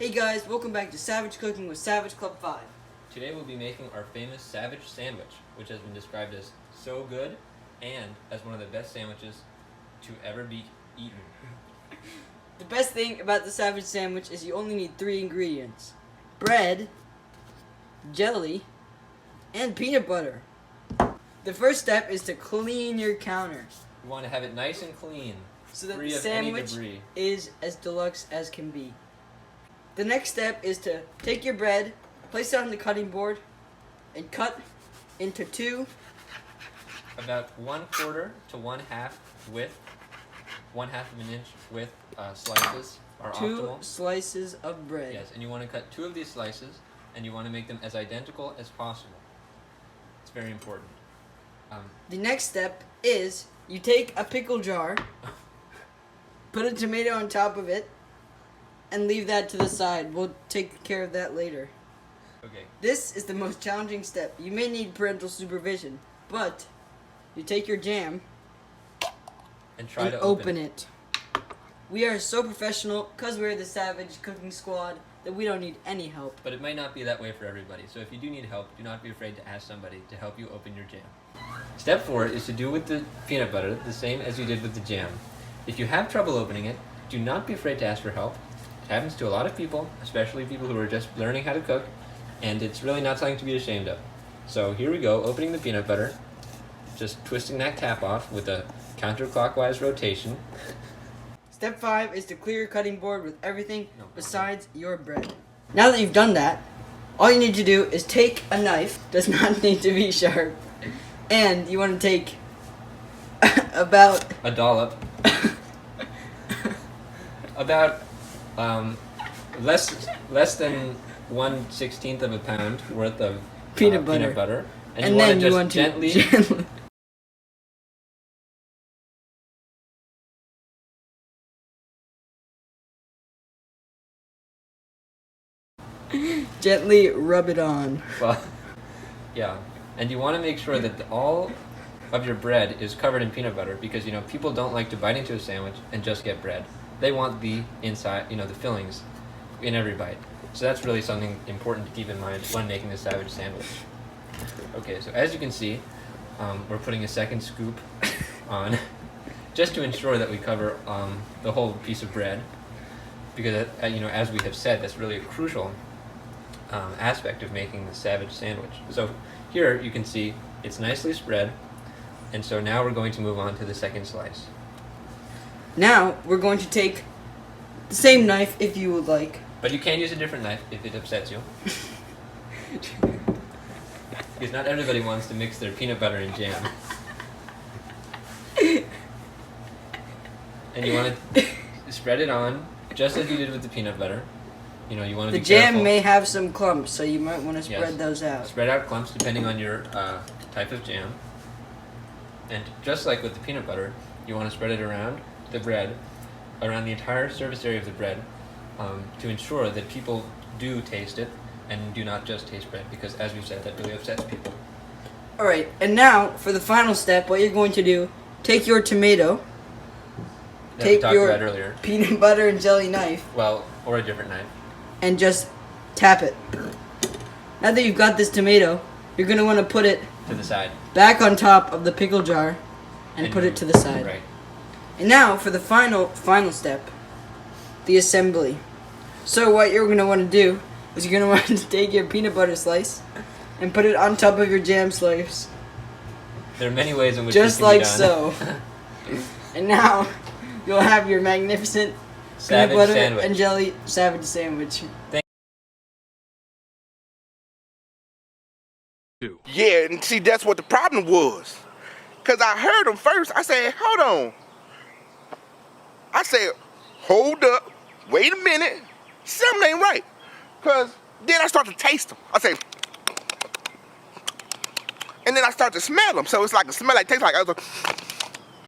Hey guys, welcome back to Savage Cooking with Savage Club 5. Today we'll be making our famous Savage sandwich, which has been described as so good and as one of the best sandwiches to ever be eaten. The best thing about the Savage sandwich is you only need 3 ingredients. Bread, jelly, and peanut butter. The first step is to clean your counter You want to have it nice and clean, so that free the of any sandwich debris. is as deluxe as can be. The next step is to take your bread, place it on the cutting board, and cut into 2 About 1/4 to 1/2 width, 1/2 of an inch width slices are optimal. slices of bread. Yes, and you want to cut 2 of these slices, and you want to make them as identical as possible. It's very important. The next step is you take a pickle jar, put a tomato on top of it, and leave that to the side. We'll take care of that later. Okay. This is the most challenging step. You may need parental supervision, but you take your jam And try and to open it. We are so professional because we're the Savage Cooking Squad that we don't need any help. But it might not be that way for everybody. So if you do need help, do not be afraid to ask somebody to help you open your jam. Step 4 is to do with the peanut butter the same as you did with the jam. If you have trouble opening it, do not be afraid to ask for help. It happens to a lot of people, especially people who are just learning how to cook, and it's really not something to be ashamed of. So here we go, opening the peanut butter, just twisting that cap off with a counterclockwise rotation. Step 5 is to clear your cutting board with everything besides your bread. Now that you've done that, all you need to do is take a knife, does not need to be sharp, and you want to take about A dollop. About less than 1/16 of a pound worth of peanut butter. And And you then want to you just want to gently gently rub it on. well, yeah, and you want to make sure that all of your bread is covered in peanut butter because people don't like to bite into a sandwich and just get bread. They want the inside, the fillings in every bite. So that's really something important to keep in mind when making the Savage sandwich. Okay, so as you can see, we're putting a second scoop on just to ensure that we cover the whole piece of bread because, as we have said, that's really a crucial aspect of making the Savage sandwich. So here you can see it's nicely spread, and so now we're going to move on to the second slice. Now we're going to take the same knife if you would like. But you can use a different knife if it upsets you. Because not everybody wants to mix their peanut butter and jam. And you want to spread it on just as you did with the peanut butter. You want to The be jam careful. may have some clumps, so you might want to spread those out. Spread out clumps depending on your type of jam. And just like with the peanut butter, you want to spread it around the bread, around the entire surface area of the bread, to ensure that people do taste it and do not just taste bread, because as we've said, that really upsets people. Alright, and now for the final step, what you're going to do, take your tomato, That we take talked your about earlier. peanut butter and jelly knife, Well, or a different knife. and just tap it. Now that you've got this tomato, you're going to want to put it To the side. back on top of the pickle jar and put it to the side. Right. And now for the final step, the assembly. So what you're going to want to do is you're going to want to take your peanut butter slice and put it on top of your jam slice. There are many ways in which Just this can like be done. so. And now you'll have your magnificent Savage peanut butter sandwich. and jelly Savage sandwich. Yeah, and see, that's what the problem was. Because I heard them first. I said, hold on. I said, hold up. Wait a minute. Something ain't right. Because then I start to taste them. I say, and then I start to smell them. So it's like a smell like, tastes like, I was like,